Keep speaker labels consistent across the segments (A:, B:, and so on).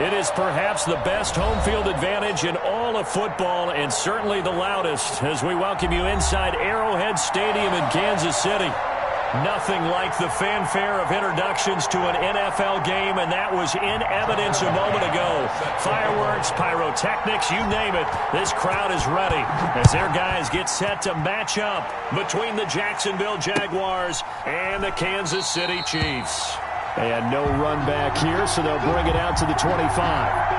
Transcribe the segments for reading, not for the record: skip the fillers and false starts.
A: It is perhaps the best home field advantage in all of football and certainly the loudest as we welcome you inside Arrowhead Stadium in Kansas City. Nothing like the fanfare of introductions to an NFL game, and that was in evidence a moment ago. Fireworks, pyrotechnics, you name it. This crowd is ready as their guys get set to match up between the Jacksonville Jaguars and the Kansas City Chiefs. And no run back here, so they'll bring it out to the 25.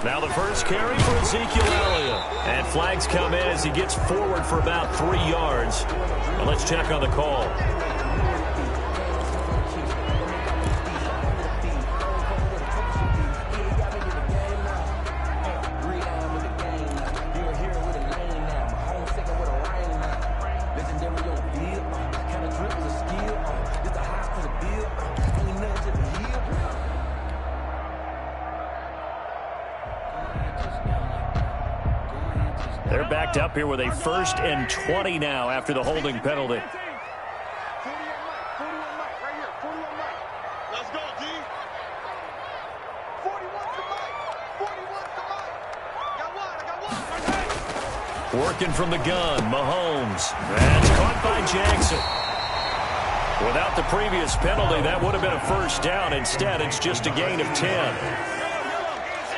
A: Now the first carry for Ezekiel Elliott. And flags come in as he gets forward for about 3 yards. And let's check on the call. They're backed up here with a 1st and 20 now after the holding penalty.
B: Let's go, D. 41's the mic. 41's the mic. I got one.
A: Working from the gun, Mahomes. That's caught by Jackson. Without the previous penalty, that would have been a first down. Instead, it's just a gain of 10.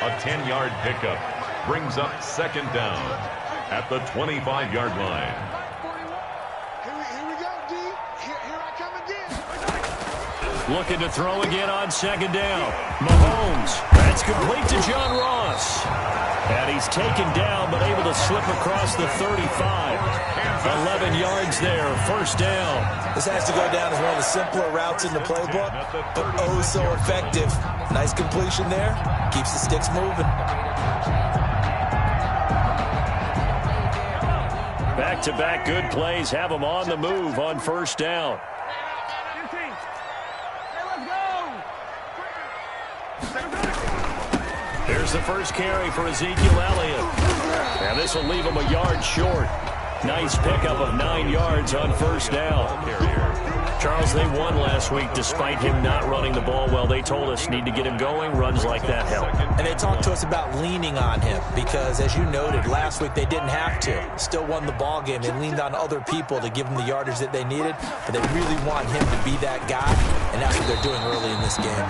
C: A 10-yard pickup brings up 2nd down at the 25-yard line.
B: Here we go, D. Here I come again.
A: Looking to throw again on 2nd down. Mahomes. That's complete to John Ross. And he's taken down but able to slip across the 35. 11 yards there, 1st down.
D: This has to go down as one of the simpler routes in the playbook, but oh so effective. Nice completion there. Keeps the sticks moving.
A: Back-to-back good plays have them on the move on 1st down. Here's the first carry for Ezekiel Elliott. And this will leave him a yard short. Nice pickup of 9 yards on 1st down. Charles, they won last week despite him not running the ball well. They told us need to get him going. Runs like that help.
D: And they talked to us about leaning on him because, as you noted, last week they didn't have to. Still won the ball game. They leaned on other people to give them the yardage that they needed, but they really want him to be that guy, and that's what they're doing early in this game.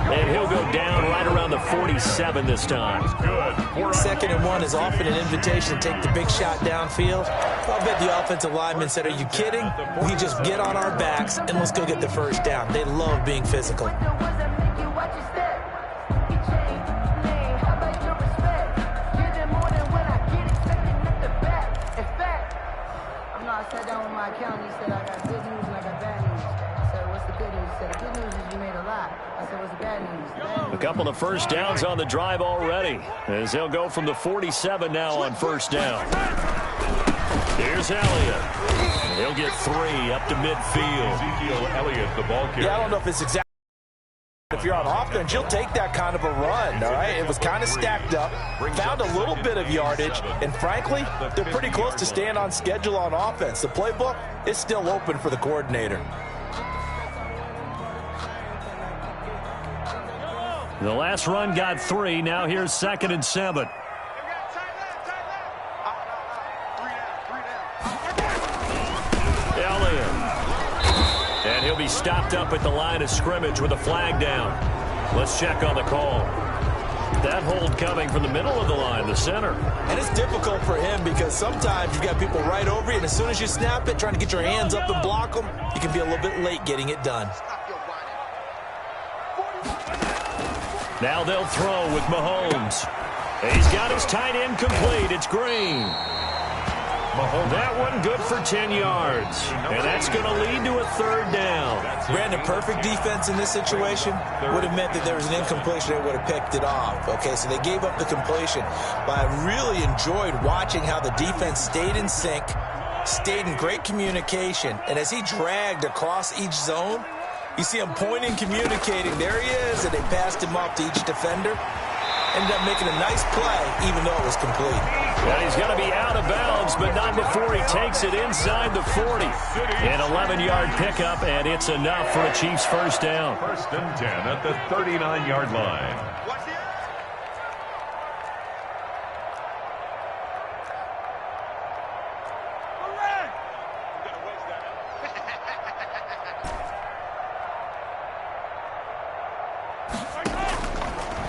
A: And he'll go down right around the 47 this time.
D: 2nd and 1 is often an invitation to take the big shot downfield. I'll bet the offensive lineman said, are you kidding? We just get on our backs and let's go get the 1st down. They love being physical.
A: A couple of 1st downs on the drive already as they'll go from the 47 now on 1st down. Here's Elliott. He'll get 3 up to midfield.
C: Ezekiel Elliott, the ball carrier.
D: Yeah, I don't know if it's exactly. If you're on offense, you'll take that kind of a run, all right? It was kind of stacked up, found a little bit of yardage, and frankly, they're pretty close to staying on schedule on offense. The playbook is still open for the coordinator.
A: The last run got 3. Now here's 2nd and 7. Elliott. And he'll be stopped up at the line of scrimmage with a flag down. Let's check on the call. That hold coming from the middle of the line, the center.
D: And it's difficult for him because sometimes you've got people right over you, and as soon as you snap it, trying to get your hands up and block them, you can be a little bit late getting it done.
A: Now they'll throw with Mahomes. He's got his tight end complete. It's Green. That one good for 10 yards. And that's going to lead to a third down.
D: Brandon, perfect defense in this situation would have meant that there was an incompletion. They would have picked it off. Okay, so they gave up the completion. But I really enjoyed watching how the defense stayed in sync, stayed in great communication. And as he dragged across each zone, you see him pointing, communicating. There he is, and they passed him off to each defender. Ended up making a nice play, even though it was complete.
A: And he's going to be out of bounds, but not before he takes it inside the 40. An 11-yard pickup, and it's enough for a Chiefs first down.
C: First and 10 at the 39-yard line.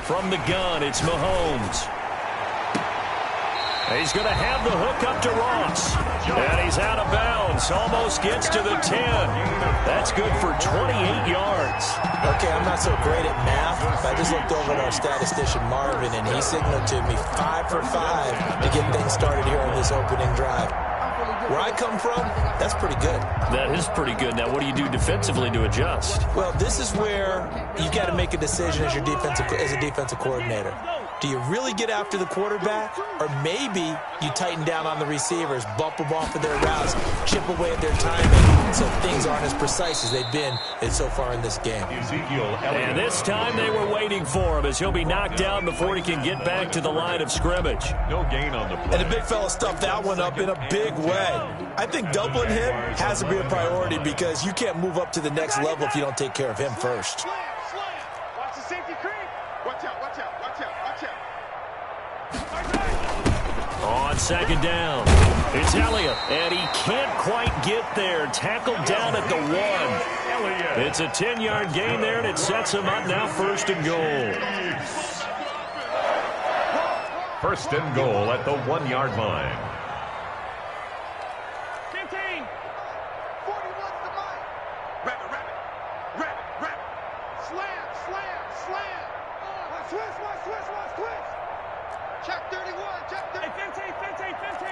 A: From the gun, it's Mahomes. He's going to have the hook up to Ross. And he's out of bounds. Almost gets to the 10. That's good for 28 yards.
D: Okay, I'm not so great at math, but I just looked over at our statistician, Marvin, and he signaled to me 5 for 5 to get things started here on this opening drive. Where I come from, that's pretty good.
A: That is pretty good. Now, what do you do defensively to adjust?
D: Well, this is where you've got to make a decision as a defensive coordinator. Do you really get after the quarterback, or maybe you tighten down on the receivers, bump them off of their routes, chip away at their timing, so things aren't as precise as they've been so far in this game.
A: And this time they were waiting for him as he'll be knocked down before he can get back to the line of scrimmage.
C: No gain on the play.
D: And the big fella stuffed that one up in a big way. I think doubling him has to be a priority because you can't move up to the next level if you don't take care of him first.
B: Watch the safety creep. Watch out, watch out, watch out, watch out.
A: On second down, it's Elliott, and he can't quite get there. Tackled down at the 1. It's a 10-yard gain there, and it sets him up now first and goal.
C: First and goal at the 1-yard line.
B: 15. 41's the mic. Rabbit, rabbit, rabbit, rabbit. Slam, slam, slam. Twist, watch, twist, watch, twist. Check 31, check 30. Hey, 15, 15, 15.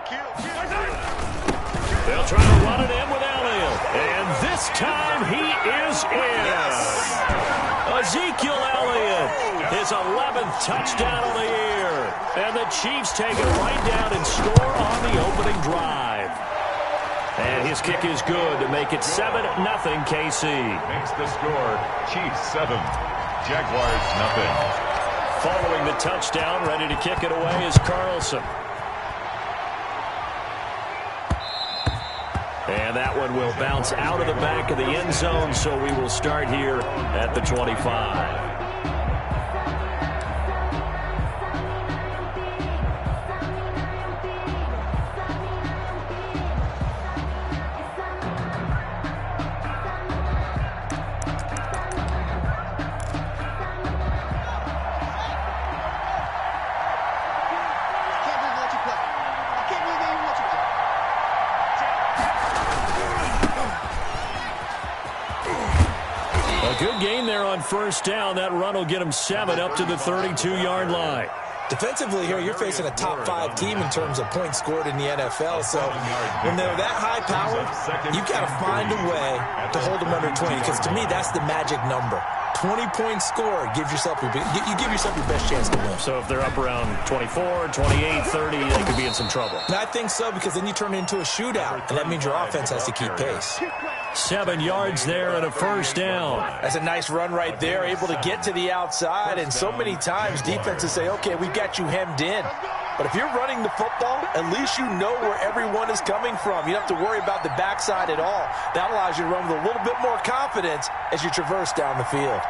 B: Kill, kill.
A: They'll try to run it in with Elliott. And this time he is in. Ezekiel Elliott, his 11th touchdown of the year. And the Chiefs take it right down and score on the opening drive. And his kick is good to make it 7-0 KC.
C: Makes the score Chiefs 7, Jaguars nothing.
A: Following the touchdown, ready to kick it away is Carlson. And that one will bounce out of the back of the end zone, so we will start here at the 25. Good game there on first down. That run will get him 7 up to the 32-yard line.
D: Defensively here, you're facing a top 5 team in terms of points scored in the NFL. So when they're that high powered, you've got to find a way to hold them under 20. Because to me, that's the magic number. 20 points scored gives yourself you give yourself your best chance to win.
A: So if they're up around 24, 28, 30, they could be in some trouble.
D: And I think so, because then you turn it into a shootout, and that means your offense has to keep pace.
A: 7 yards there and a first down.
D: That's a nice run right there, able to get to the outside. And so many times defenses say, okay, we've got you hemmed in. But if you're running the football, at least you know where everyone is coming from. You don't have to worry about the backside at all. That allows you to run with a little bit more confidence as you traverse down the field.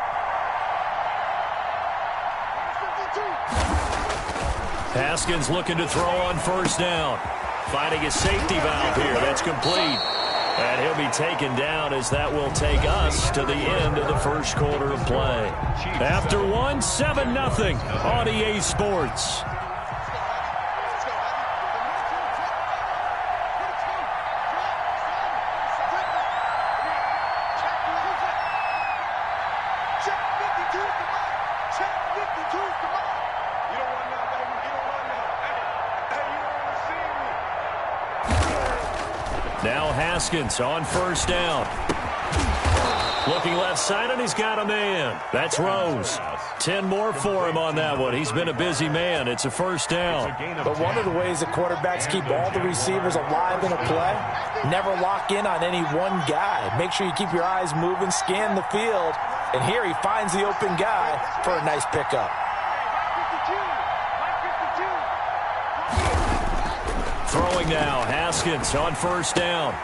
A: Haskins looking to throw on first down. Finding a safety valve here. That's complete. And he'll be taken down as that will take us to the end of the first quarter of play. After one, 7-0 on EA Sports. Haskins on first down. Looking left side, and he's got a man. That's Rose. 10 more for him on that one. He's been a busy man. It's a first down.
D: But one of the ways that quarterbacks keep all the receivers alive in a play, never lock in on any one guy. Make sure you keep your eyes moving, scan the field. And here he finds the open guy for a nice pickup.
A: Throwing now, Haskins on first down.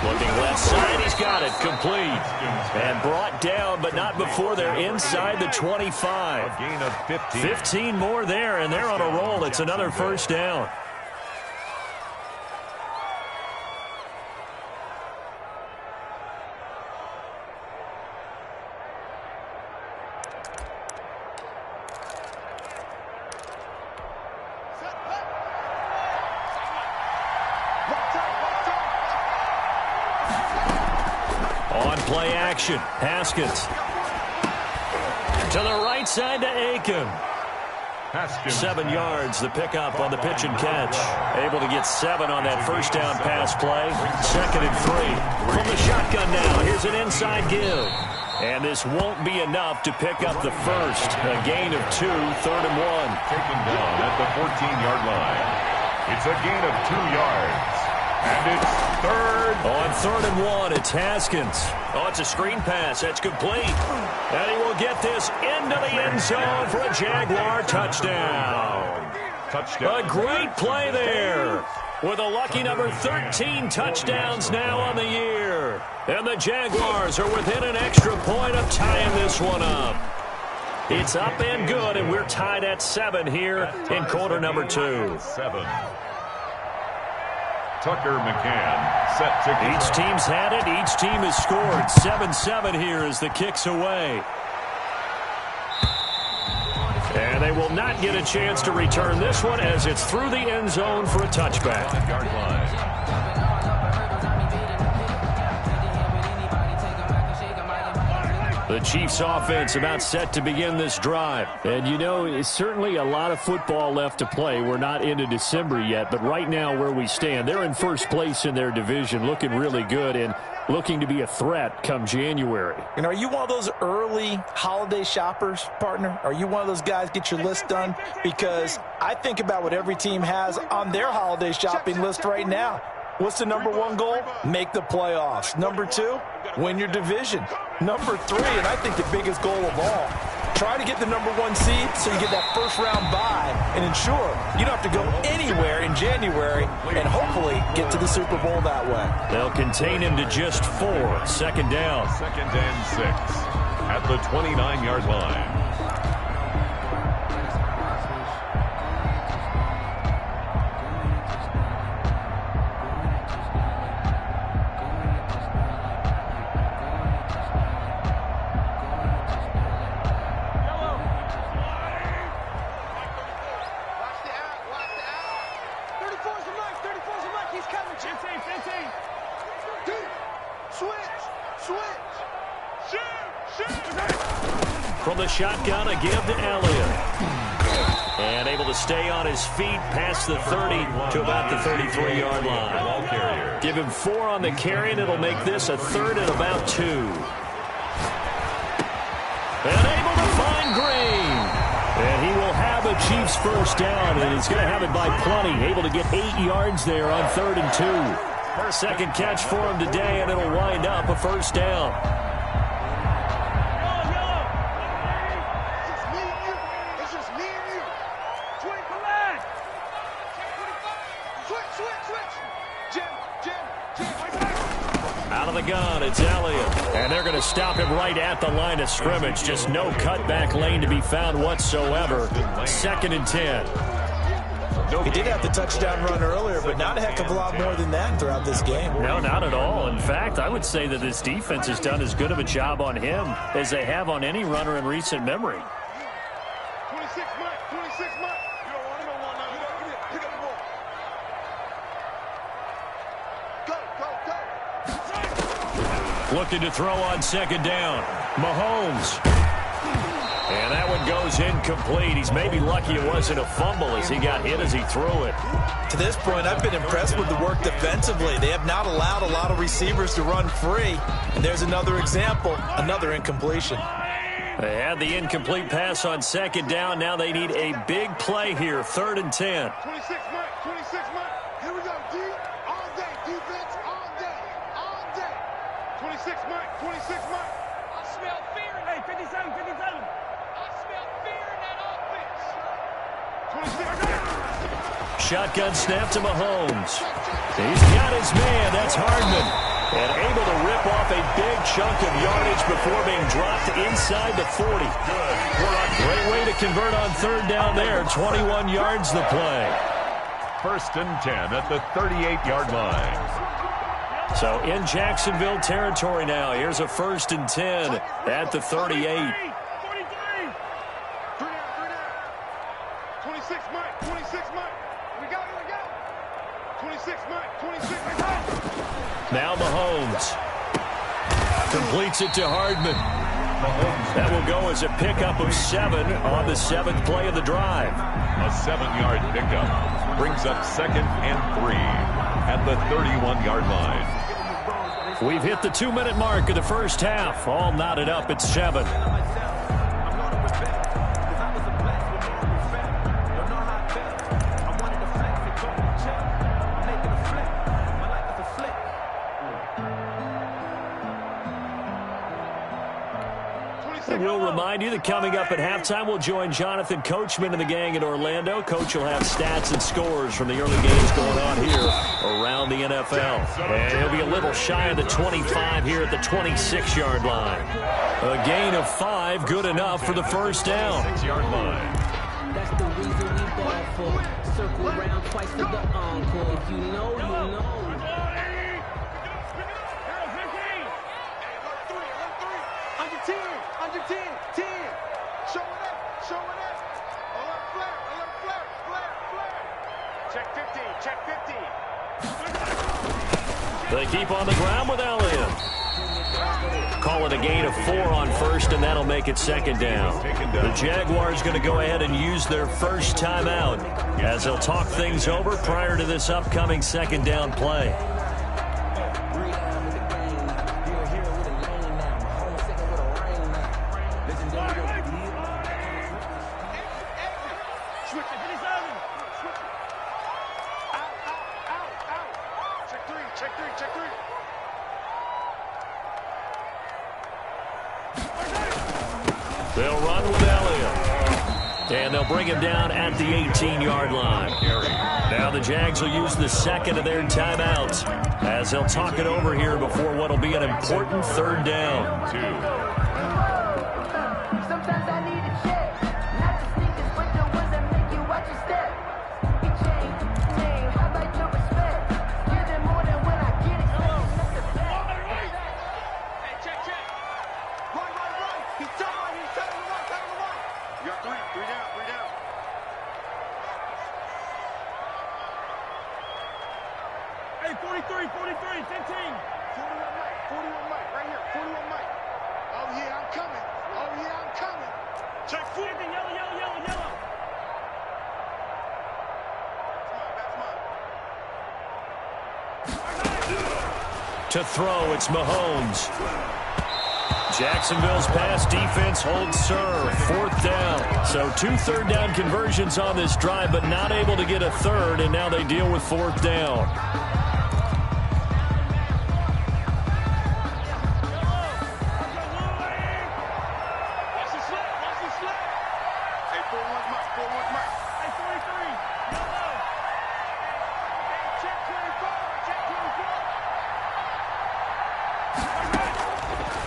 A: Looking left side, he's got it, complete. And brought down, but not before they're inside the 25.
C: A gain of 15.
A: 15 more there, and they're on a roll. It's another first down. Play action. Haskins. To the right side to Aiken. 7 yards, the pickup on the pitch and catch. Able to get 7 on that first down pass play. 2nd and 3. From the shotgun now, here's an inside give. And this won't be enough to pick up the first. A gain of 2, 3rd and 1.
C: Taken down at the 14-yard line. It's a gain of 2 yards. And it's 3rd.
A: On 3rd and 1, it's Haskins. Oh, it's a screen pass. That's complete. And he will get this into the end zone for a Jaguar touchdown. A great play there. With a lucky number 13 touchdowns now on the year. And the Jaguars are within an extra point of tying this one up. It's up and good, and we're tied at 7 here in quarter number 2.
C: 7. Tucker McCann set to kick.
A: Each team's had it. Each team has scored. 7-7 here as the kick's away. And they will not get a chance to return this one as it's through the end zone for a touchback.
C: Yard line.
A: The Chiefs offense about set to begin this drive. And, you know, it's certainly a lot of football left to play. We're not into December yet, but right now where we stand, they're in first place in their division, looking really good and looking to be a threat come January.
D: And are you one of those early holiday shoppers, partner? Are you one of those guys get your list done? Because I think about what every team has on their holiday shopping list right now. What's the number 1 goal? Make the playoffs. Number 2, win your division. Number 3, and I think the biggest goal of all, try to get the number 1 seed so you get that first-round bye and ensure you don't have to go anywhere in January and hopefully get to the Super Bowl that way.
A: They'll contain him to just 4. 2nd down.
C: 2nd and 6 at the 29-yard line.
A: From the shotgun, a give to Elliott. And able to stay on his feet past the 30 to about the 33-yard line. Give him 4 on the carry, and it'll make this a 3rd and about 2. And able to find Green. And he will have a Chiefs first down, and he's going to have it by plenty. Able to get 8 yards there on 3rd and 2. 2nd catch for him today, and it'll wind up a first down. Out of the gun, it's Elliott. And they're going to stop him right at the line of scrimmage. Just no cutback lane to be found whatsoever. 2nd and 10.
D: He did have the touchdown run earlier, but not a heck of a lot more than that throughout this game.
A: No, not at all. In fact, I would say that this defense has done as good of a job on him as they have on any runner in recent memory.
B: 26 months, 26 months. You don't want him on one now. Pick up the ball. Go.
A: Looking to throw on 2nd down. Mahomes. And that one goes is incomplete. He's maybe lucky it wasn't a fumble as he got hit as he threw it.
D: To this point, I've been impressed with the work defensively. They have not allowed a lot of receivers to run free. And there's another example, another incompletion.
A: They had the incomplete pass on second down. Now they need a big play here, 3rd and 10.
B: 26 Mike, 26 Mike. Here we go, D. All day, defense, all day, all day. 26 Mike, 26 Mike. I smell fear in that. Hey, 57, 57. I smell fear in that offense. 26.
A: Shotgun snap to Mahomes. He's got his man. That's Hardman. And able to rip off a big chunk of yardage before being dropped inside the 40.
C: Good.
A: Great way to convert on 3rd down there. 21 yards the play.
C: 1st and 10 at the 38-yard line.
A: So in Jacksonville territory now. Here's a 1st and 10 at the 38.
B: 43. 3 down, 3 down. 26 Mike, 26 Mike. We got it, we got it. 26 Mike, 26 Mike.
A: Now Mahomes completes it to Hardman. That will go as a pickup of 7 on the 7th play of the drive.
C: A 7-yard pickup brings up 2nd and 3 at the 31-yard line.
A: We've hit the 2-minute mark of the first half. All knotted up at 7. We'll remind you that coming up at halftime, we'll join Jonathan Coachman and the gang in Orlando. Coach will have stats and scores from the early games going on here around the NFL. And he'll be a little shy of the 25 here at the 26-yard line. A gain of 5, good enough for the 1st down.
C: 6-yard line.
E: That's the reason we ball for. Circle around twice for the encore. If you know, you know.
B: Under 10, 10. Show it up, show it up. Alert flare, flare. Check 15, check 15.
A: They keep on the ground with Elliott. Call it a gain of 4 on 1st, and that'll make it 2nd down. The Jaguars going to go ahead and use their first timeout as they'll talk things over prior to this upcoming 2nd down play. They'll run with Elliott. And they'll bring him down at the 18-yard line. Now the Jags will use the 2nd of their timeouts as they'll talk it over here before what will be an important 3rd down.
C: 2.
F: Sometimes I need a check, not to sneakers, but the ones that make you watch your step. How about your respect? Give them more than when I get it.
B: Hey, check. Right. He's turning right. You got 3 down. Hey, 43, 15. 41 Mike, right here, 41 Mike. Oh, yeah, I'm coming. Check 40. Yellow. That's mine.
A: To throw, it's Mahomes. Jacksonville's pass defense holds serve. 4th down. So 2 3rd down conversions on this drive, but not able to get a 3rd, and now they deal with 4th down.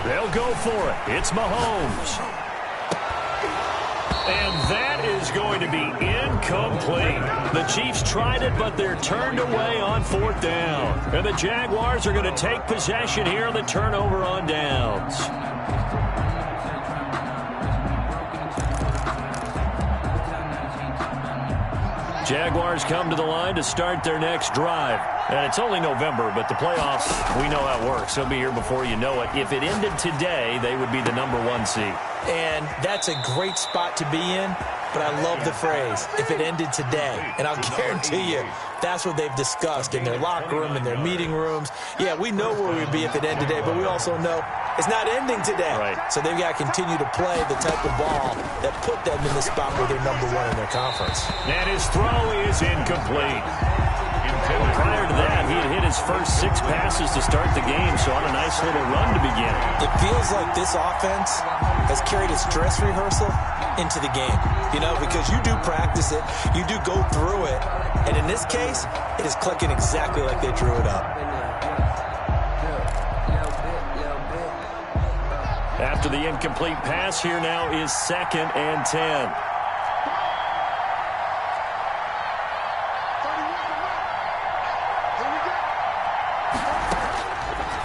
A: They'll go for it. It's Mahomes. And that is going to be incomplete. The Chiefs tried it, but they're turned away on 4th down. And the Jaguars are going to take possession here on the turnover on downs. Jaguars come to the line to start their next drive. And it's only November, but the playoffs, we know how it works. They'll be here before you know it. If it ended today, they would be the #1 seed.
D: And that's a great spot to be in, but I love the phrase, if it ended today. And I'll guarantee you, that's what they've discussed in their locker room, in their meeting rooms. Yeah, we know where we'd be if it ended today, but we also know it's not ending today.
A: Right.
D: So they've got to continue to play the type of ball that put them in the spot where they're #1 in their conference.
A: And his throw is incomplete. Prior to that, he had hit his first 6 passes to start the game, so on a nice little run to begin.
D: It feels like this offense has carried its dress rehearsal into the game, because you do practice it, you do go through it, and in this case, it is clicking exactly like they drew it up.
A: After the incomplete pass, here now is 2nd and 10.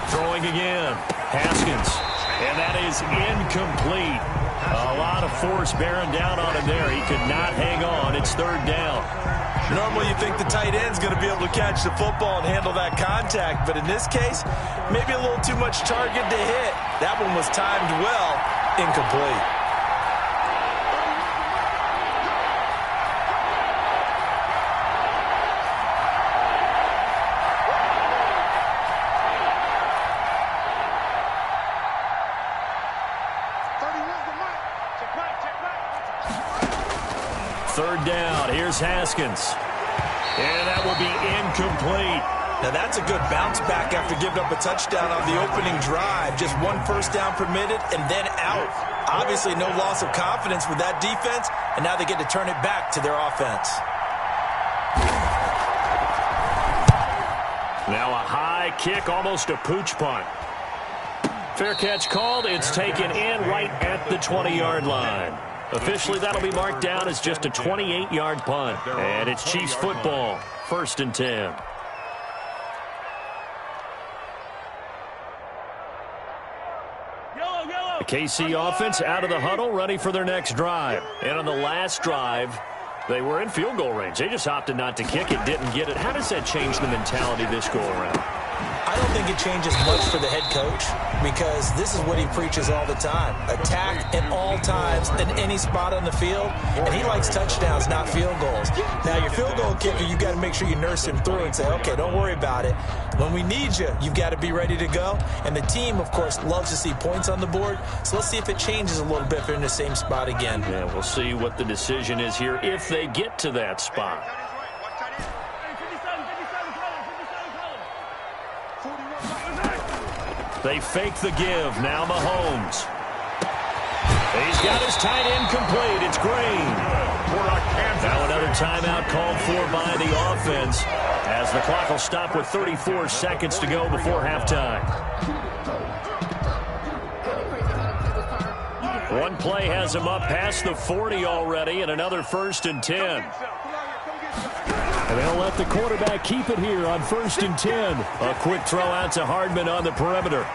A: Throwing again, Haskins, and that is incomplete. A lot of force bearing down on him there. He could not hang on. It's 3rd down.
D: Normally you think the tight end's going to be able to catch the football and handle that contact, but in this case, maybe a little too much target to hit. That one was timed well, incomplete.
A: Third down, here's Haskins. And that will be incomplete.
D: Now that's a good bounce back after giving up a touchdown on the opening drive. Just 1 first down permitted and then out. Obviously no loss of confidence with that defense, and now they get to turn it back to their offense.
A: Now a high kick, almost a pooch punt. Fair catch called. It's taken in right at the 20-yard line. Officially, that'll be marked down as just a 28-yard punt. And it's Chiefs football, 1st and 10. The KC offense out of the huddle, ready for their next drive. And on the last drive, they were in field goal range. They just opted not to kick it, didn't get it. How does that change the mentality this go-around?
D: I don't think it changes much for the head coach because this is what he preaches all the time. Attack at all times in any spot on the field, and he likes touchdowns, not field goals. Now, your field goal kicker, you've got to make sure you nurse him through and say, okay, don't worry about it. When we need you, you've got to be ready to go. And the team, of course, loves to see points on the board, so let's see if it changes a little bit if they're in the same spot again.
A: Yeah, we'll see what the decision is here if they get to that spot. They fake the give. Now Mahomes. He's got his tight end complete. It's Green. Now another timeout called for by the offense as the clock will stop with 34 seconds to go before halftime. One play has him up past the 40 already, and another 1st and 10. And they'll let the quarterback keep it here on 1st and 10. A quick throw out to Hardman on the perimeter.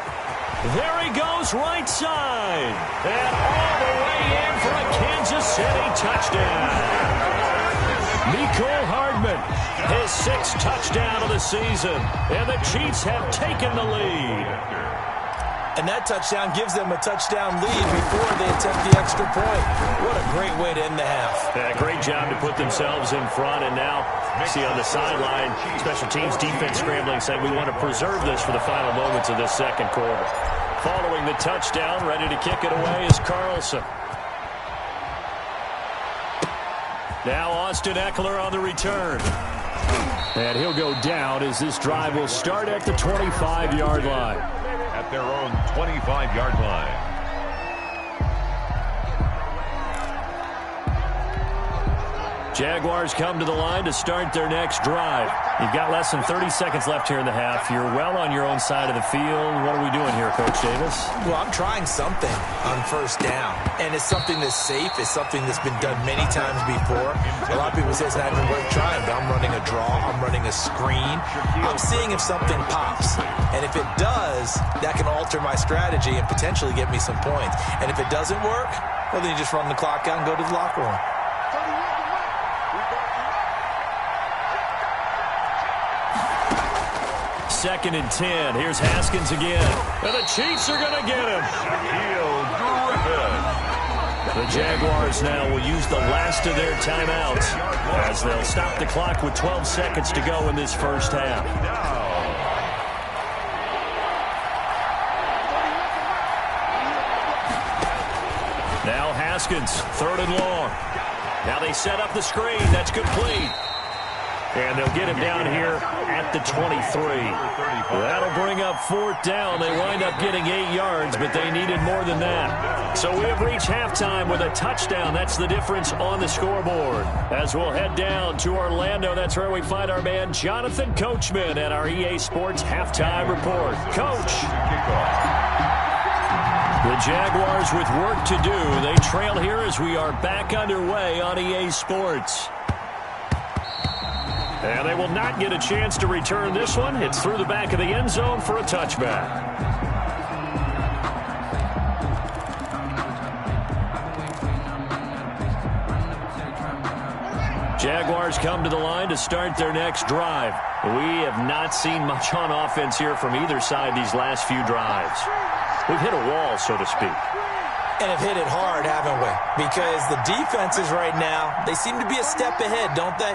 A: There he goes, right side. And all the way in for a Kansas City touchdown. Mecole Hardman, his 6th touchdown of the season. And the Chiefs have taken the lead.
D: And that touchdown gives them a touchdown lead before they attempt the extra point. What a great way to end the half.
A: Yeah, great job to put themselves in front. And now, see on the sideline, special teams defense scrambling, saying we want to preserve this for the final moments of this 2nd quarter. Following the touchdown, ready to kick it away is Carlson. Now Austin Eckler on the return. And he'll go down as this drive will start at the 25-yard line.
C: At their own 25-yard line.
A: Jaguars come to the line to start their next drive. You've got less than 30 seconds left here in the half. You're well on your own side of the field. What are we doing here, Coach Davis?
D: Well, I'm trying something on 1st down, and it's something that's safe. It's something that's been done many times before. A lot of people say it's not even worth trying, but I'm running a draw. I'm running a screen. I'm seeing if something pops, and if it does, that can alter my strategy and potentially get me some points. And if it doesn't work, well, then you just run the clock out and go to the locker room.
A: 2nd and 10. Here's Haskins again. And the Chiefs are going to get him. The Jaguars now will use the last of their timeouts as they'll stop the clock with 12 seconds to go in this first half. Now Haskins, 3rd and long. Now they set up the screen. That's complete. And they'll get him down here at the 23. That'll bring up 4th down. They wind up getting 8 yards, but they needed more than that. So we have reached halftime with a touchdown. That's the difference on the scoreboard. As we'll head down to Orlando, that's where we find our man Jonathan Coachman at our EA Sports Halftime Report. Coach. The Jaguars with work to do. They trail here as we are back underway on EA Sports. And they will not get a chance to return this one. It's through the back of the end zone for a touchback. Jaguars come to the line to start their next drive. We have not seen much on offense here from either side these last few drives. We've hit a wall, so to speak.
D: And have hit it hard, haven't we? Because the defenses right now, they seem to be a step ahead, don't they?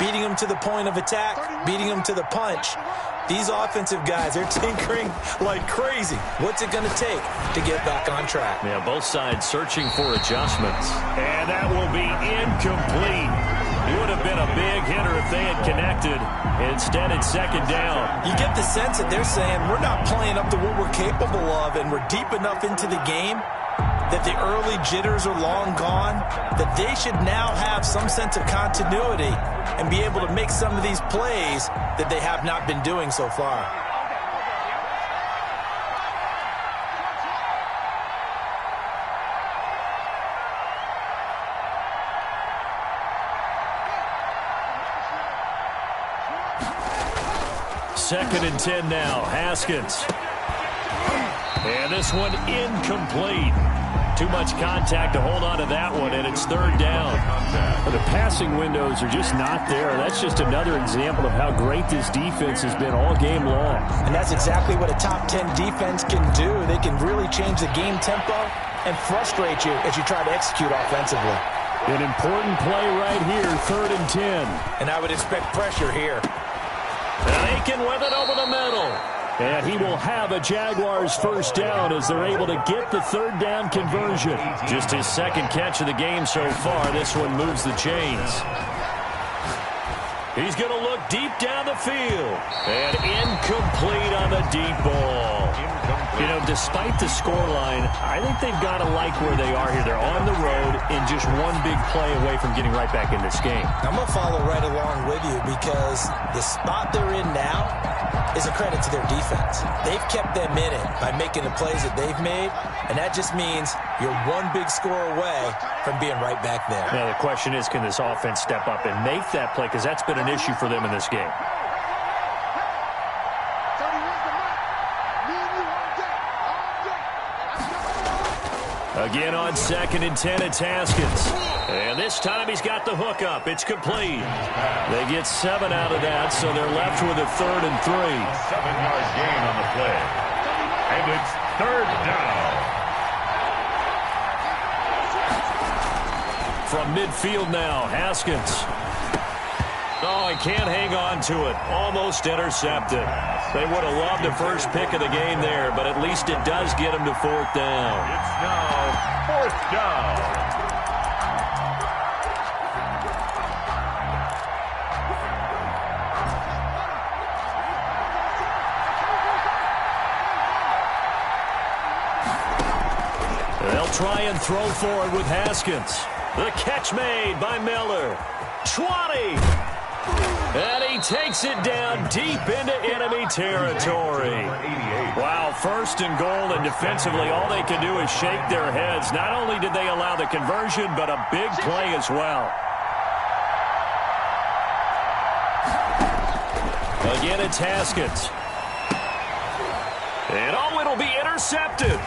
D: Beating them to the point of attack, beating them to the punch. These offensive guys, they're tinkering like crazy. What's it going to take to get back on track?
A: Yeah, both sides searching for adjustments. And that will be incomplete. Would have been a big hitter if they had connected. Instead, it's 2nd down.
D: You get the sense that they're saying we're not playing up to what we're capable of, and we're deep enough into the game that the early jitters are long gone, that they should now have some sense of continuity and be able to make some of these plays that they have not been doing so far.
A: Second and 10 now. Haskins. And this one incomplete. Too much contact to hold on to that one, and it's 3rd down.
G: The passing windows are just not there. That's just another example of how great this defense has been all game long.
D: And that's exactly what a top 10 defense can do. They can really change the game tempo and frustrate you as you try to execute offensively.
G: An important play right here, 3rd and 10.
D: And I would expect pressure here.
A: And Aiken with it over the middle.
G: And he will have a Jaguars first down as they're able to get the 3rd down conversion.
A: Just his 2nd catch of the game so far. This one moves the chains. He's going to look deep down the field. And incomplete on the deep ball. You know, despite the scoreline, I think they've got to like where they are here. They're on the road and just one big play away from getting right back in this game.
D: I'm going to follow right along with you because the spot they're in now is a credit to their defense. They've kept them in it by making the plays that they've made, and that just means you're one big score away from being right back there.
A: Now, the question is, can this offense step up and make that play? Because that's been an issue for them in this game. Again on 2nd and 10, it's Haskins. And this time he's got the hook up. It's complete. They get 7 out of that, so they're left with a 3rd and 3.
C: 7-yard gain on the play. And it's 3rd down.
A: From midfield now, Haskins. Oh, he can't hang on to it. Almost intercepted. They would have loved the first pick of the game there, but at least it does get him to 4th down.
C: It's now 4th down.
A: They'll try and throw forward with Haskins. The catch made by Miller. 20. And he takes it down deep into enemy territory. Wow, 1st and goal, and defensively all they can do is shake their heads. Not only did they allow the conversion, but a big play as well. Again, it's Haskins. And oh, it'll be intercepted.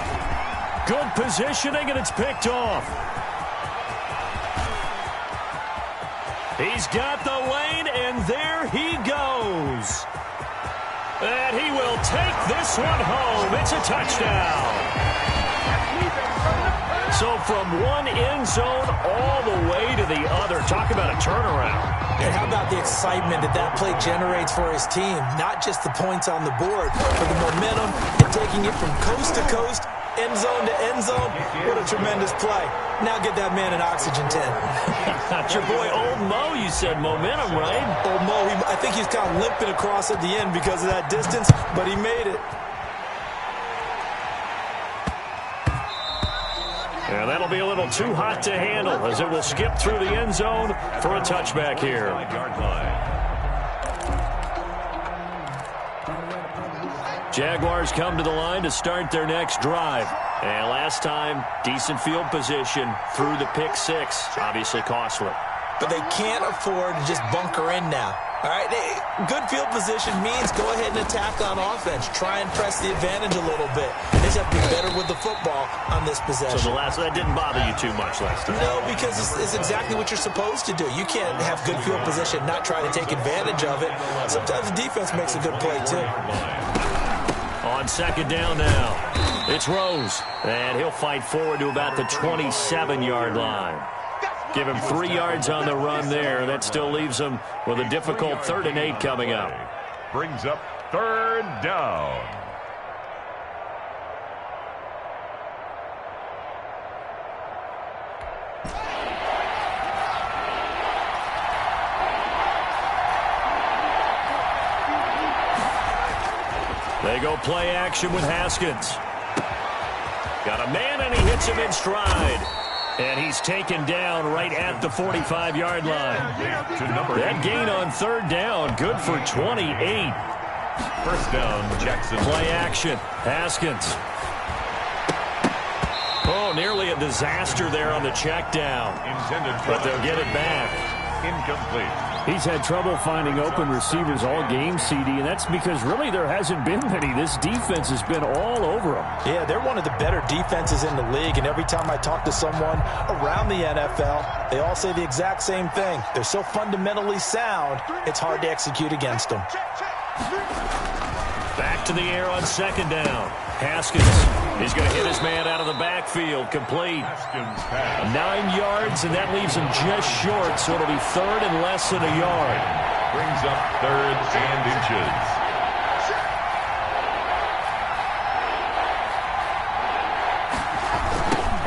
A: Good positioning, and it's picked off. He's got the lane, and there he goes. And he will take this one home. It's a touchdown. So from one end zone all the way to the other. Talk about a turnaround.
D: And how about the excitement that play generates for his team? Not just the points on the board, but the momentum and taking it from coast to coast, end zone to end zone. What a tremendous play. Now get that man an oxygen tent.
A: That's your boy Old Mo, you said momentum, right?
D: Old Mo, I think he's kind of limping across at the end because of that distance, but he made it.
A: Yeah, that'll be a little too hot to handle as it will skip through the end zone for a touchback here. Jaguars come to the line to start their next drive. And last time, decent field position through the pick six. Obviously costly.
D: But they can't afford to just bunker in now. All right, good field position means go ahead and attack on offense. Try and press the advantage a little bit. They just have to be better with the football on this possession.
A: So that didn't bother you too much last time?
D: No, because it's exactly what you're supposed to do. You can't have good field position, not try to take advantage of it. Sometimes the defense makes a good play, too.
A: On second down now, it's Rose. And he'll fight forward to about the 27-yard line. Give him 3 yards on the run there. That still leaves him with a difficult 3rd and 8 coming up.
C: Brings up 3rd down.
A: They go play action with Haskins. Got a man, and he hits him in stride. And he's taken down right at the 45-yard line. That gain on 3rd down, good for 28.
C: 1st down, Jackson.
A: Play action, Haskins. Oh, nearly a disaster there on the check down. But they'll get it back.
C: Incomplete.
G: He's had trouble finding open receivers all game, CD, and that's because really there hasn't been many. This defense has been all over them.
D: Yeah, they're one of the better defenses in the league, and every time I talk to someone around the NFL, they all say the exact same thing. They're so fundamentally sound, it's hard to execute against them.
A: Back to the air on 2nd down. Haskins. He's going to hit his man out of the backfield. Complete. 9 yards, and that leaves him just short, so it'll be 3rd and less than a yard.
C: Brings up 3rd and inches.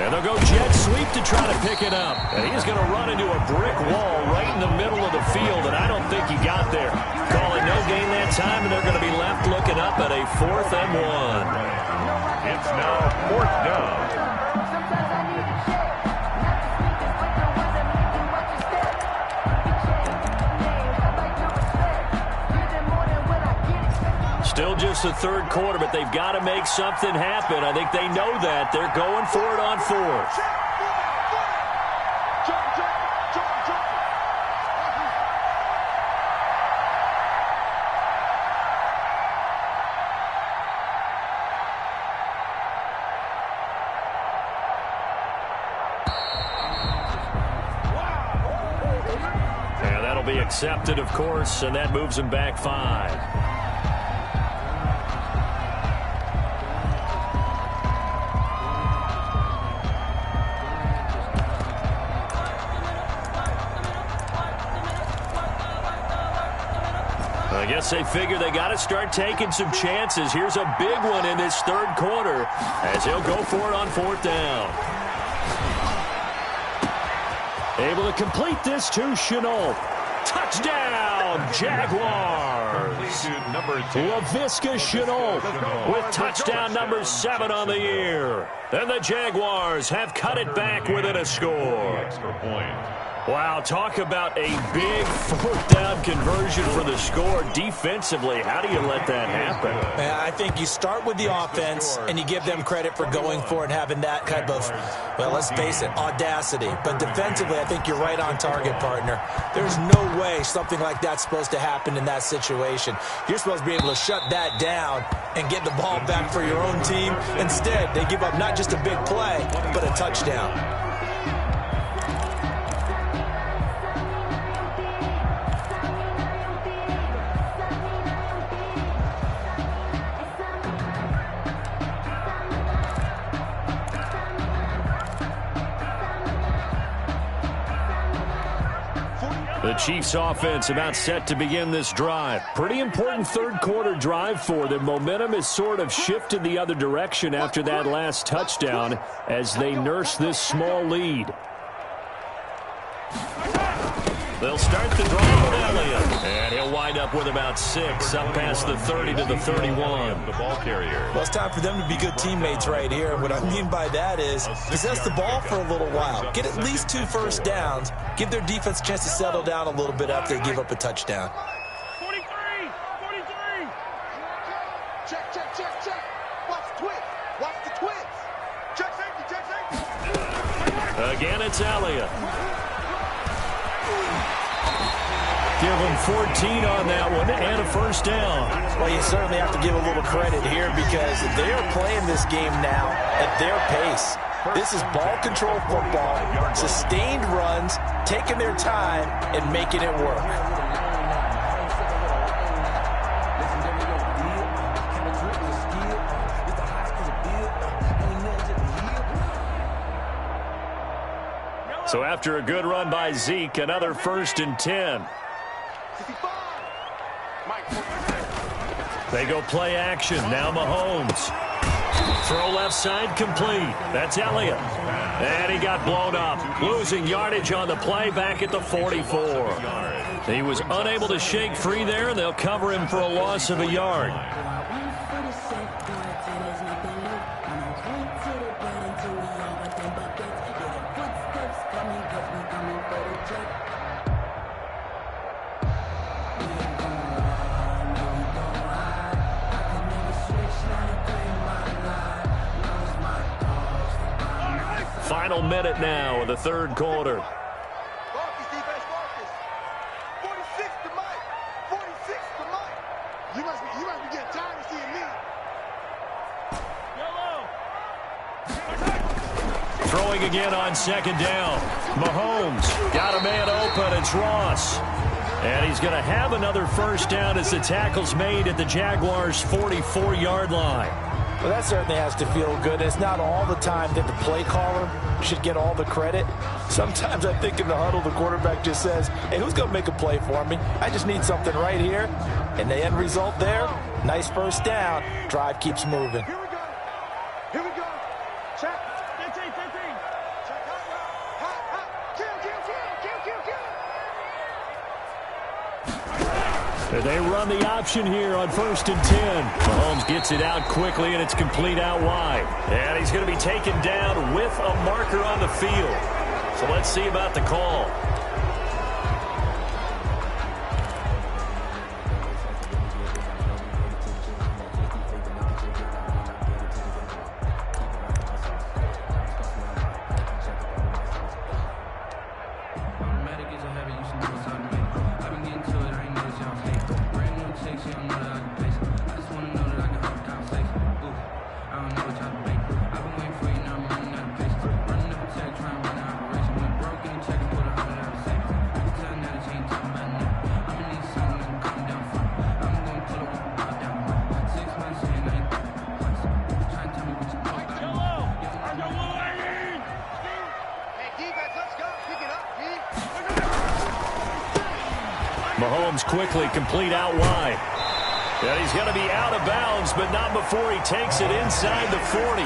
A: And they'll go jet sweep to try to pick it up. And he's going to run into a brick wall right in the middle of the field, and I don't think he got there. Call it no gain that time, and they're going to be left looking up at a 4th and 1.
C: It's now 4th down.
F: Sometimes I need a check. Not to speak this, but the ones that make you watch your step. Big check, names, I like your respect. Give them more than what I get expected.
A: Still just the 3rd quarter, but they've got to make something happen. I think they know that. They're going for it on 4th. Be accepted, of course, and that moves him back 5. I guess they figure they got to start taking some chances. Here's a big one in this 3rd quarter as he'll go for it on 4th down. Able to complete this to Chenault. Touchdown, Jaguars. Laviska Chenault with touchdown number 7 on the year. And the Jaguars have cut it back within a score.
C: Extra point.
A: Wow, talk about a big 4th down conversion for the score. Defensively, how do you let that happen?
D: I think you start with the offense, and you give them credit for going for it and having that type of, well, let's face it, audacity. But defensively, I think you're right on target, partner. There's no way something like that's supposed to happen in that situation. You're supposed to be able to shut that down and get the ball back for your own team. Instead, they give up not just a big play, but a touchdown.
A: The Chiefs offense about set to begin this drive. Pretty important third quarter drive for them. Momentum has sort of shifted the other direction after that last touchdown as they nurse this small lead. They'll start the drive with Elliott. And he'll wind up with about 6 up past the 30 to the 31.
C: The ball carrier.
D: Well, it's time for them to be good teammates right here. And what I mean by that is possess the ball for a little while. Get at least 2 first downs. Give their defense a chance to settle down a little bit after they give up a touchdown.
B: 43! Check, check, check, check. Watch the twist. Watch the twist. Check safety, check safety.
A: Again, it's Elliott. Give them 14 on that one and a first down.
D: Well, you certainly have to give a little credit here because they are playing this game now at their pace. This is ball control football, sustained runs, taking their time and making it work.
A: So after a good run by Zeke, another 1st and 10. They go play action. Now Mahomes. Throw left side complete. That's Elliott. And he got blown up. Losing yardage on the play back at the 44. He was unable to shake free there, and they'll cover him for a loss of a yard. Final minute now of the third quarter.
B: Marcus, defense, Marcus. 46 to Mike. 46 to Mike. You must be getting tired of seeing me.
A: Throwing again on 2nd down. Mahomes got a man open. It's Ross. And he's going to have another first down as the tackle's made at the Jaguars' 44-yard line.
D: Well, that certainly has to feel good. It's not all the time that the play caller should get all the credit. Sometimes I think in the huddle, the quarterback just says, hey, who's going to make a play for me? I just need something right here. And the end result there, nice first down. Drive keeps moving.
B: Here we go. Here we go. Check. 15. Check. Hot. Kill.
A: They run the option here on 1st and 10. Mahomes gets it out quickly, and it's complete out wide. And he's going to be taken down with a marker on the field. So let's see about the call. Mahomes quickly complete out wide. And he's going to be out of bounds, but not before he takes it inside the 40.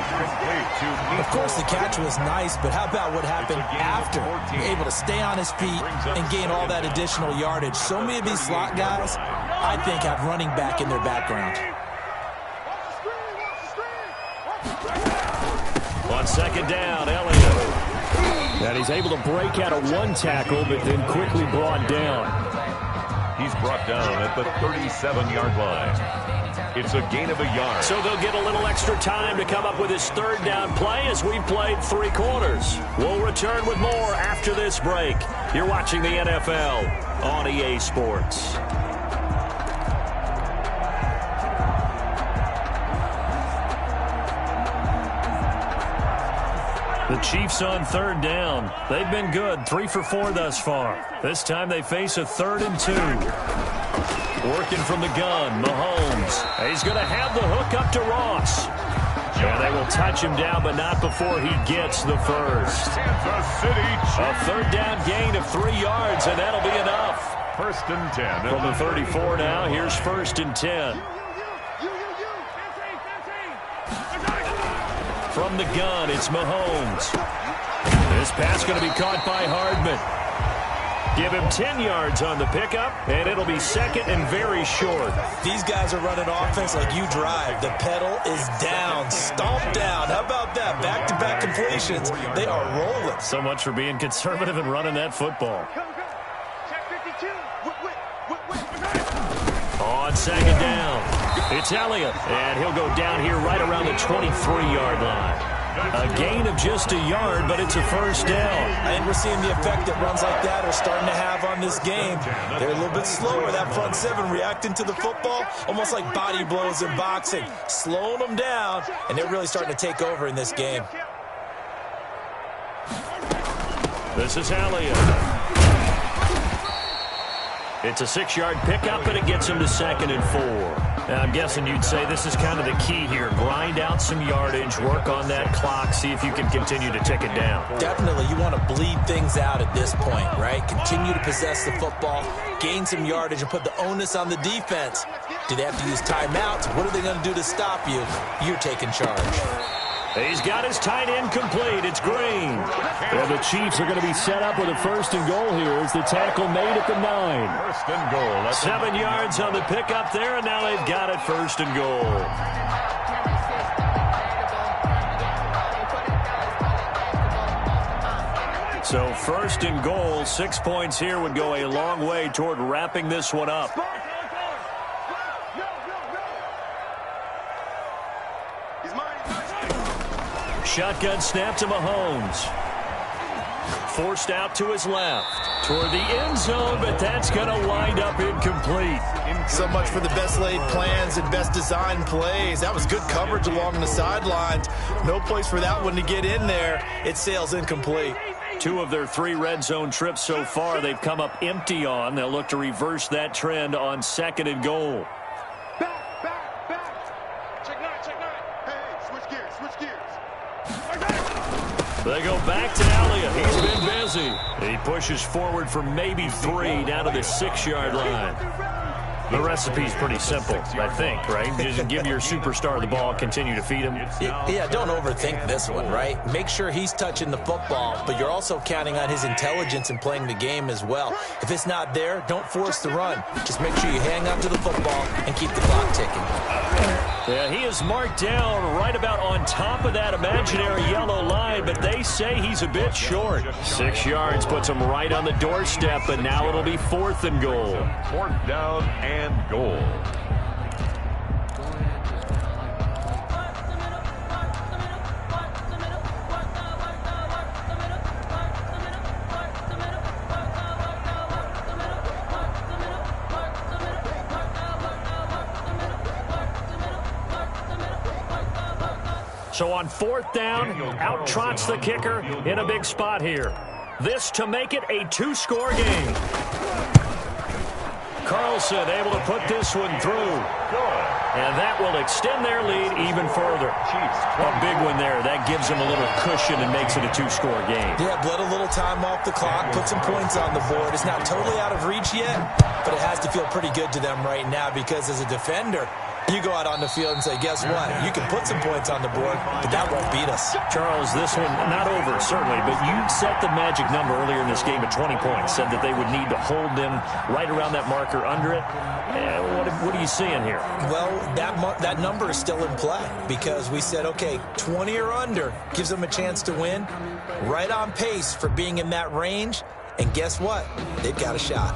D: Of course, the catch was nice, but how about what happened after? Able to stay on his feet and gain all that additional yardage. So many of these slot guys, I think, have running back in their background.
A: On 2nd down, Elliott. And he's able to break out of one tackle, but then quickly brought down.
C: He's brought down at the 37-yard line. It's a gain of a yard.
A: So they'll get a little extra time to come up with his 3rd down play as we've played 3 quarters. We'll return with more after this break. You're watching the NFL on EA Sports. The Chiefs on 3rd down. They've been good, 3 for 4 thus far. This time they face a 3rd and 2. Working from the gun, Mahomes. He's going to have the hook up to Ross. And they will touch him down, but not before he gets the first. A third down gain of 3 yards, and that'll be enough.
C: First and 10.
A: From the 34 now, here's first and 10. From the gun, it's Mahomes. This pass going to be caught by Hardman. Give him 10 yards on the pickup, and it'll be second and very short.
D: These guys are running offense like you drive. The pedal is down, stomped down. How about that? Back-to-back completions. They are rolling.
A: So much for being conservative and running that football. On second down, it's Elliott, and he'll go down here right around the 23-yard line. A gain of just a yard, but it's a first down.
D: I think we're seeing the effect that runs like that are starting to have on this game. They're a little bit slower, that front seven, reacting to the football, almost like body blows in boxing, slowing them down, and they're really starting to take over in this game.
A: This is Elliott. It's a 6-yard pickup, and it gets him to second and 4. Now, I'm guessing you'd say this is kind of the key here. Grind out some yardage, work on that clock, see if you can continue to tick it down.
D: Definitely. You want to bleed things out at this point, right? Continue to possess the football, gain some yardage, and put the onus on the defense. Do they have to use timeouts? What are they going to do to stop you? You're taking charge.
A: He's got his tight end complete. It's Green.
G: And the Chiefs are going to be set up with a first and goal here as the tackle made at the 9.
C: First and goal. That's
A: 7 yards on the pickup there, and now they've got it first and goal. So first and goal, 6 points here would go a long way toward wrapping this one up. Shotgun snap to Mahomes. Forced out to his left. Toward the end zone, but that's going to wind up incomplete.
D: So much for the best laid plans and best designed plays. That was good coverage along the sidelines. No place for that one to get in there. It sails incomplete.
A: 2 of their 3 red zone trips so far they've come up empty on. They'll look to reverse that trend on second and goal. They go back to Elliott. He's been busy. He pushes forward for maybe 3 down to the 6-yard line. The recipe's pretty simple, I think, right? Just give your superstar the ball, continue to feed him.
D: Yeah, don't overthink this one, right? Make sure he's touching the football, but you're also counting on his intelligence in playing the game as well. If it's not there, don't force the run. Just make sure you hang on to the football and keep the clock ticking.
A: Yeah, he is marked down right about on top of that imaginary yellow line, but they say he's a bit short. 6 yards puts him right on the doorstep, but now it'll be 4th and goal.
C: 4th down and goal.
A: So on 4th down, out trots the kicker in a big spot here. This to make it a 2-score game. Carlson able to put this one through. And that will extend their lead even further. A big one there. That gives them a little cushion and makes it a 2-score game.
D: Yeah, bled a little time off the clock, put some points on the board. It's not totally out of reach yet, but it has to feel pretty good to them right now because as a defender, you go out on the field and say, guess what? You can put some points on the board, but that won't beat us.
A: Charles, this one, not over, certainly, but you set the magic number earlier in this game at 20 points, said that they would need to hold them right around that marker under it. What are you seeing here?
D: Well, that number is still in play because we said, okay, 20 or under gives them a chance to win. Right on pace for being in that range, and guess what? They've got a shot.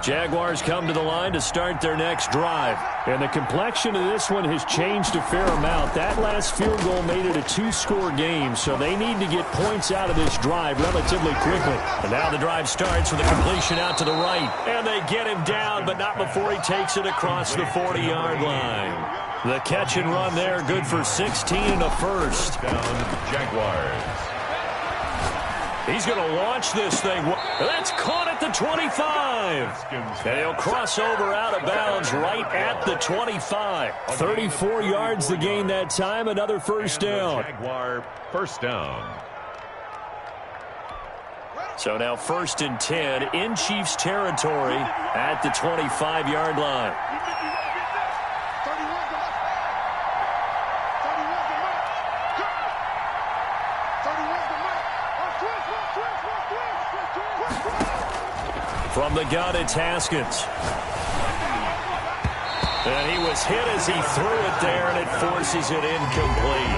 A: Jaguars come to the line to start their next drive. And the complexion of this one has changed a fair amount. That last field goal made it a 2-score game, so they need to get points out of this drive relatively quickly. And now the drive starts with a completion out to the right. And they get him down, but not before he takes it across the 40-yard line. The catch and run there, good for 16 and a first.
C: Down Jaguars.
A: He's going to launch this thing. That's caught at the 25. And he'll cross over out of bounds right at the 25. 34 yards to gain that time. Another first down.
C: Jaguar first down.
A: So now 1st and 10 in Chiefs territory at the 25-yard line. From the gun, it's Haskins. And he was hit as he threw it there, and it forces it incomplete.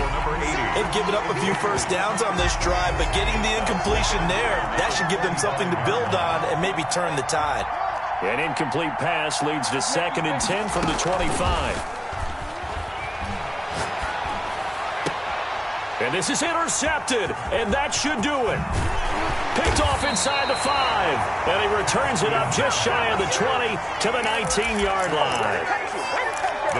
D: They've given up a few first downs on this drive, but getting the incompletion there, that should give them something to build on and maybe turn the tide.
A: An incomplete pass leads to 2nd and 10 from the 25. And this is intercepted, and that should do it. Picked off inside the 5, and he returns it up just shy of the 20 to the 19-yard line.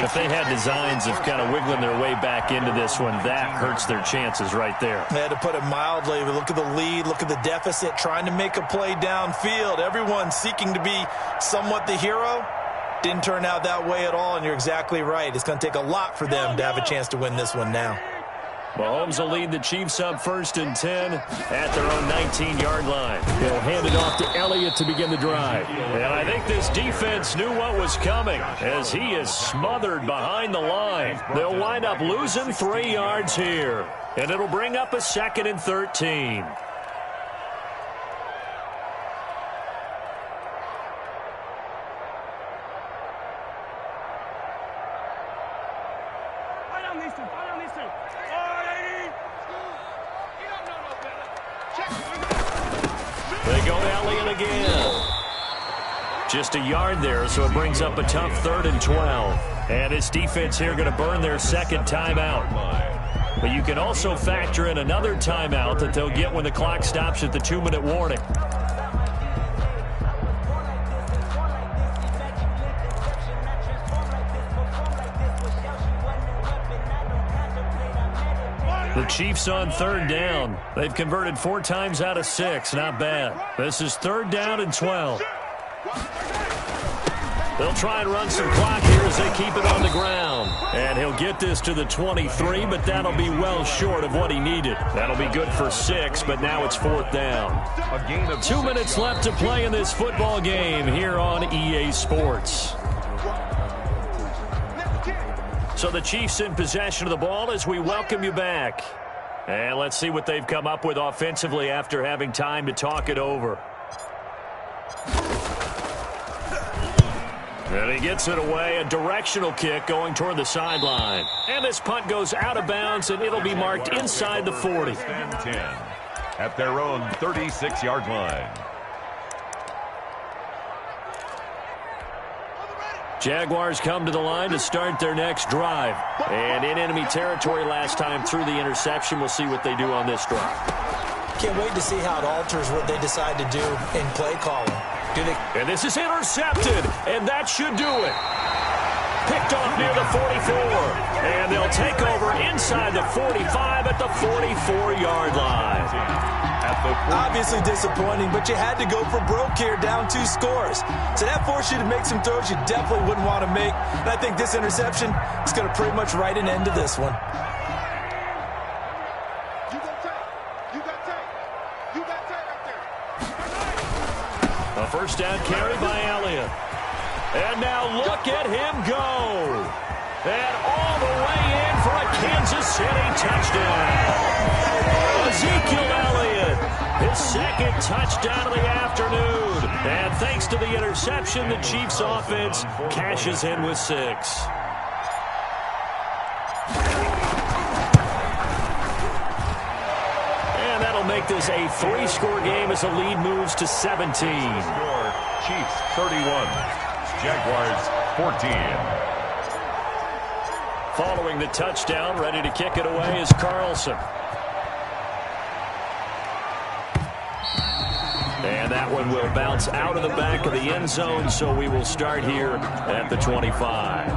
A: If they had designs of kind of wiggling their way back into this one, that hurts their chances right there.
D: They had to put it mildly. Look at the lead, look at the deficit, trying to make a play downfield. Everyone seeking to be somewhat the hero. Didn't turn out that way at all, and you're exactly right. It's going to take a lot for them to have a chance to win this one now.
A: Mahomes will lead the Chiefs up 1st and 10 at their own 19-yard line. He'll hand it off to Elliott to begin the drive. And I think this defense knew what was coming as he is smothered behind the line. They'll wind up losing 3 yards here. And it'll bring up a 2nd and 13. They go to Elliott again. Just a yard there, so it brings up a tough 3rd and 12. And this defense here going to burn their 2nd timeout. But you can also factor in another timeout that they'll get when the clock stops at the 2-minute warning. The Chiefs on 3rd down. They've converted 4 times out of 6. Not bad. This is 3rd down and 12. They'll try and run some clock here as they keep it on the ground. And he'll get this to the 23, but that'll be well short of what he needed. That'll be good for 6, but now it's 4th down.
C: A gain of
A: 2 minutes left to play in this football game here on EA Sports. So the Chiefs in possession of the ball as we welcome you back. And let's see what they've come up with offensively after having time to talk it over. And he gets it away, a directional kick going toward the sideline. And this punt goes out of bounds, and it'll be marked inside the 40.
C: 10 at their own 36-yard line.
A: Jaguars come to the line to start their next drive. And in enemy territory last time through the interception. We'll see what they do on this drive.
D: Can't wait to see how it alters what they decide to do in play calling.
A: And this is intercepted, and that should do it. Picked off near the 44. And they'll take over inside the 45 at the 44-yard line.
D: Obviously disappointing, but you had to go for broke here, down 2 scores. So that forced you to make some throws you definitely wouldn't want to make. And I think this interception is going to pretty much write an end to this one.
A: A first down carry by Elliott. And now look at him go. And all the way in for a Kansas City touchdown. Ezekiel Elliott, his 2nd touchdown of the afternoon. And thanks to the interception, the Chiefs offense cashes in with 6. And that'll make this a 3-score game as the lead moves to 17.
C: Score, Chiefs 31, Jaguars 14.
A: Following the touchdown, ready to kick it away is Carlson. And that one will bounce out of the back of the end zone, so we will start here at the 25.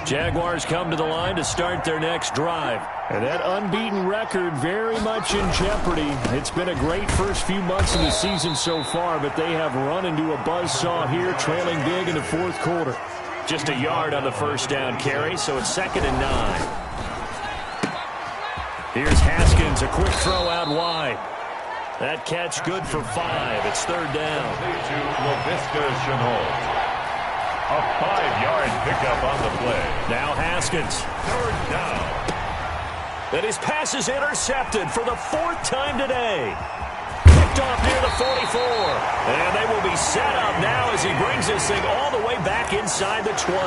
A: Jaguars come to the line to start their next drive.
G: And that unbeaten record very much in jeopardy. It's been a great first few months of the season so far, but they have run into a buzzsaw here, trailing big in the fourth quarter.
A: Just a yard on the first down carry, so it's 2nd and 9. Here's Haskins, a quick throw out wide. That catch good for 5. It's 3rd down.
C: To LaVisca Chenault. A 5-yard pickup on the play.
A: Now Haskins.
C: 3rd down.
A: And his pass is intercepted for the 4th time today. Picked off near the 44. And they will be set up now as he brings this thing all the way back inside the 20.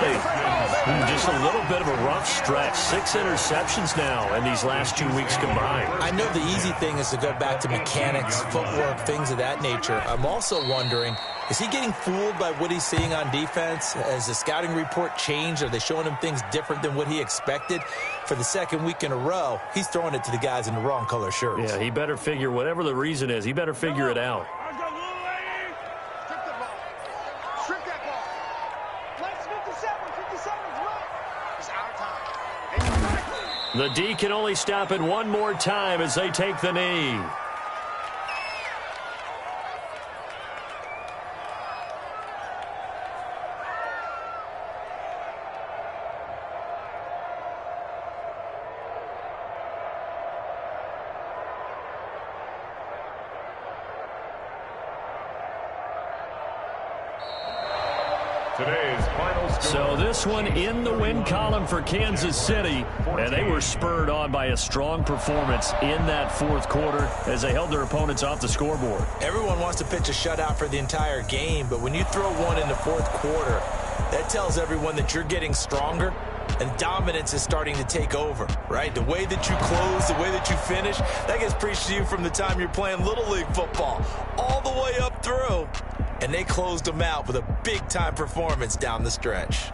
A: Just a little bit of a rough stretch. 6 interceptions now in these last 2 weeks combined.
D: I know the easy thing is to go back to mechanics, footwork, things of that nature. I'm also wondering, is he getting fooled by what he's seeing on defense? Has the scouting report changed? Are they showing him things different than what he expected? For the 2nd week in a row, he's throwing it to the guys in the wrong color shirts.
A: Yeah, he better figure, whatever the reason is, he better figure it out.
B: Strip that ball. Let's 57. 57's right. It's our time.
A: The D can only stop it one more time as they take the knee.
C: Today's final score.
A: So this one in the win column for Kansas City, and they were spurred on by a strong performance in that fourth quarter as they held their opponents off the scoreboard.
D: Everyone wants to pitch a shutout for the entire game, but when you throw one in the fourth quarter, that tells everyone that you're getting stronger and dominance is starting to take over, right? The way that you close, the way that you finish, that gets preached to you from the time you're playing Little League football all the way up through. And they closed them out with a big-time performance down the stretch.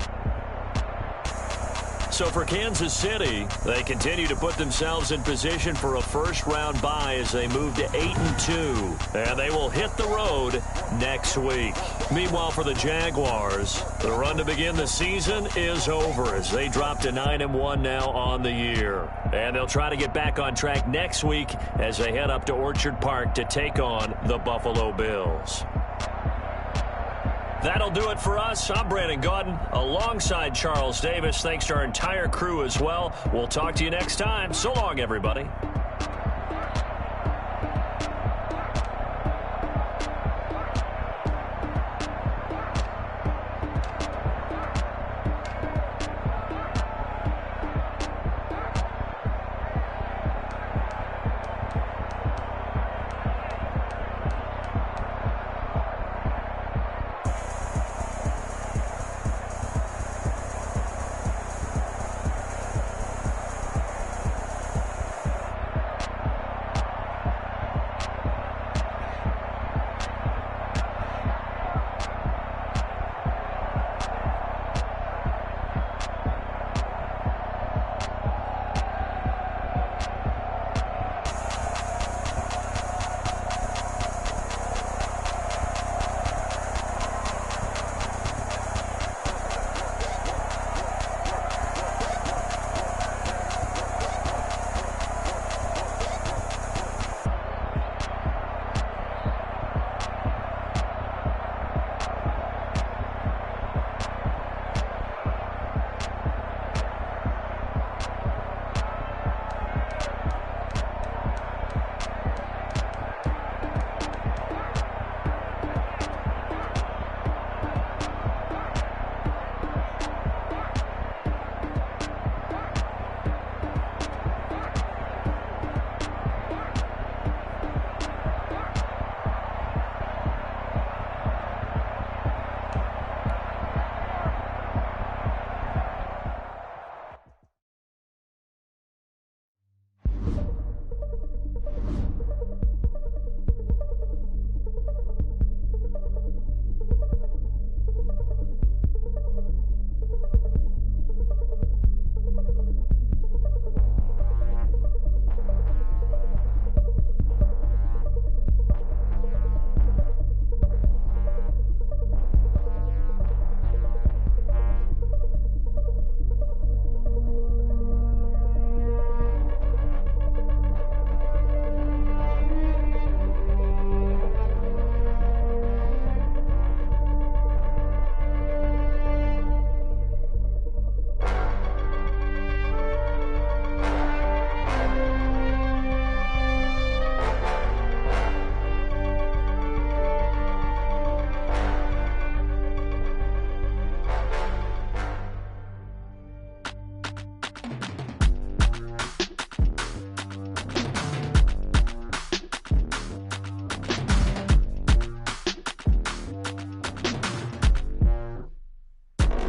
A: So for Kansas City, they continue to put themselves in position for a first-round bye as they move to 8-2. And they will hit the road next week. Meanwhile, for the Jaguars, the run to begin the season is over as they drop to 9-1 now on the year. And they'll try to get back on track next week as they head up to Orchard Park to take on the Buffalo Bills. That'll do it for us. I'm Brandon Gaudin alongside Charles Davis. Thanks to our entire crew as well. We'll talk to you next time. So long, everybody.